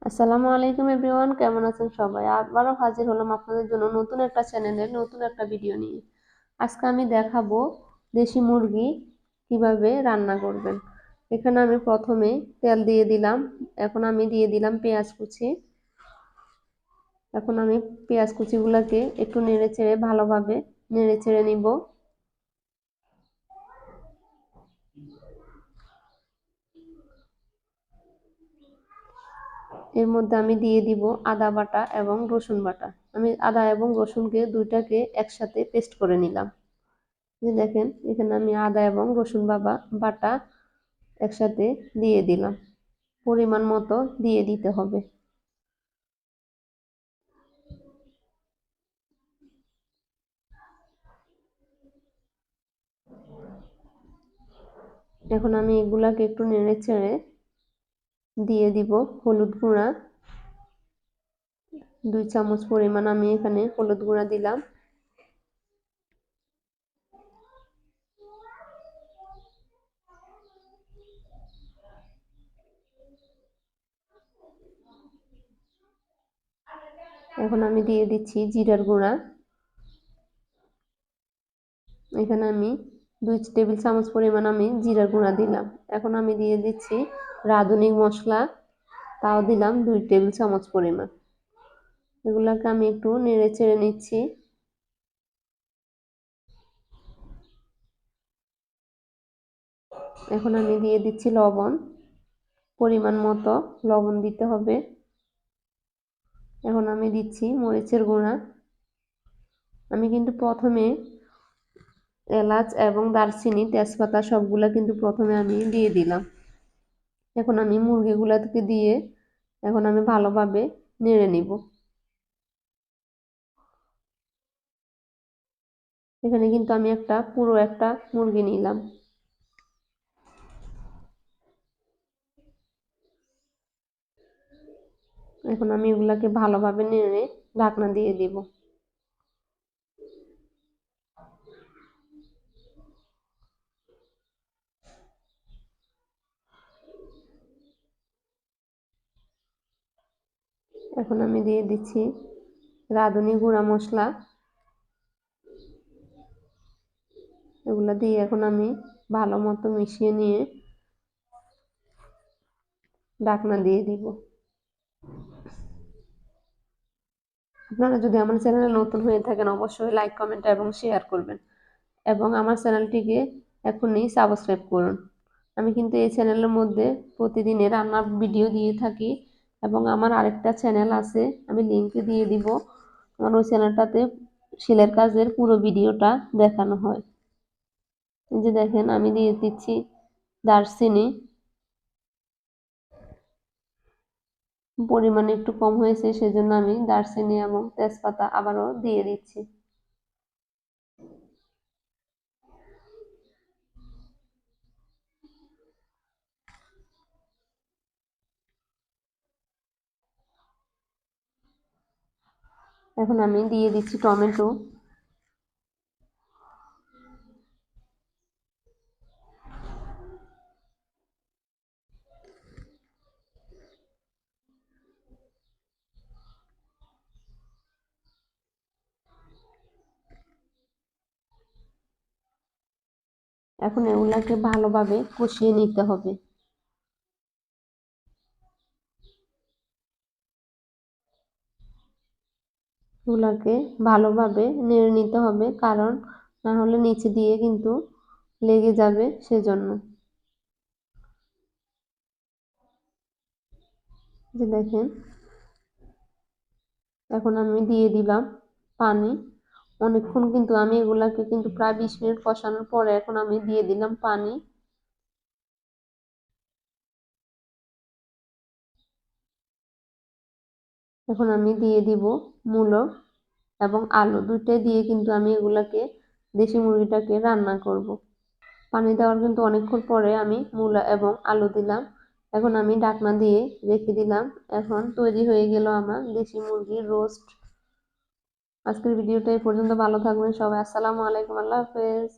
আসসালামু আলাইকুম এভরিওয়ান, কেমন আছেন সবাই? আবারও হাজির হলাম আপনাদের জন্য নতুন একটা চ্যানেলে নতুন একটা ভিডিও নিয়ে। আজকে আমি দেখাবো দেশি মুরগি কিভাবে রান্না করবেন। এখানে আমি প্রথমে তেল দিয়ে দিলাম। এখন আমি দিয়ে দিলাম পেঁয়াজ কুচি। এখন আমি পেঁয়াজ কুচিগুলোকে একটু নেড়ে চেড়ে ভালোভাবে নেড়ে চেড়ে নিব। এর মধ্যে আমি দিয়ে দিব আদা বাটা এবং রসুন বাটা। আমি আদা এবং রসুনকে দুইটাকে একসাথে পেস্ট করে নিলাম। যে দেখেন এখানে আমি আদা এবং রসুন বাটা একসাথে দিয়ে দিলাম। পরিমাণ মতো দিয়ে দিতে হবে। এখন আমি এগুলাকে একটু নেড়ে চেড়ে দিয়ে দিব হলুদ গুঁড়া। 2 চামচ পরিমাণ আমি এখানে হলুদ গুঁড়া দিলাম। এখন আমি দিয়ে দিচ্ছি জিরার গুঁড়া। এখানে আমি 2 টেবিল চামচ পরিমাণ আমি জিরার গুঁড়া দিলাম। এখন আমি দিয়ে দিচ্ছি রাঁধুনি মশলা, তাও দিলাম 2 টেবিল চামচ পরিমাণ। এগুলাকে আমি একটু নেড়ে চেড়ে নিচ্ছি। এখন আমি দিয়ে দিচ্ছি লবণ। পরিমাণ মতো লবণ দিতে হবে। এখন আমি দিচ্ছি মরিচের গুঁড়া। আমি কিন্তু প্রথমে এলাচ এবং দারচিনি তেজপাতা সবগুলা কিন্তু প্রথমে আমি দিয়ে দিলাম। এখন আমি মুরগিগুলাকে দিয়ে এখন আমি ভালোভাবে নেড়ে নিব। এখানে কিন্তু আমি পুরো একটা মুরগি নিলাম। এখন আমি এগুলাকে ভালোভাবে নেড়ে ঢাকনা দিয়ে দিব। এখন আমি দিয়ে দিচ্ছি রাঁধুনি গুঁড়া মশলা। এগুলা দিয়ে এখন আমি ভালো মতো মিশিয়ে নিয়ে ঢাকনা দিয়ে দিব। আপনারা যদি আমার চ্যানেলে নতুন হয়ে থাকেন অবশ্যই লাইক কমেন্ট এবং শেয়ার করবেন এবং আমার চ্যানেলটিকে এখনই সাবস্ক্রাইব করুন। আমি কিন্তু এই চ্যানেলের মধ্যে প্রতিদিনের রান্নার ভিডিও দিয়ে থাকি এবং আমার আরেকটা চ্যানেল আছে, আমি লিংকে দিয়ে দিব। আমার ওই চ্যানেলটাতে সেলাইয়ের কাজের পুরো ভিডিওটা দেখানো হয়। এই যে দেখেন আমি দিয়ে দিচ্ছি দারচিনি। পরিমাণ একটু কম হয়েছে সেজন্য আমি দারচিনি এবং তেজপাতা আবারও দিয়ে দিচ্ছি। এখন আমি দিয়ে দিচ্ছি টমেটো। এখন এগুলাকে ভালোভাবে কষিয়ে নিতে হবে। এগুলাকে ভালোভাবে নেড়ে নিতে হবে, কারণ না হলে নিচে দিয়ে কিন্তু লেগে যাবে, সেজন্য। যে দেখেন এখন আমি দিয়ে দিলাম পানি। অনেকক্ষণ কিন্তু আমি এগুলাকে কিন্তু প্রায় 20 মিনিট কষানোর পরে এখন আমি দিয়ে দিলাম পানি। এখন আমি দিয়ে দিব মূলো এবং আলু, দুইটাই দিয়ে কিন্তু আমি এগুলাকে দেশি মুরগিটাকে রান্না করব। পানি দেওয়ার কিন্তু অনেকক্ষণ পরে আমি মূলা এবং আলু দিলাম। এখন আমি ঢাকনা দিয়ে রেখে দিলাম। এখন তৈরি হয়ে গেল আমার দেশি মুরগির রোস্ট। আজকের ভিডিওটা এই পর্যন্ত। ভালো থাকবেন সবাই। আসসালামু আলাইকুম, আল্লাহ হাফেজ।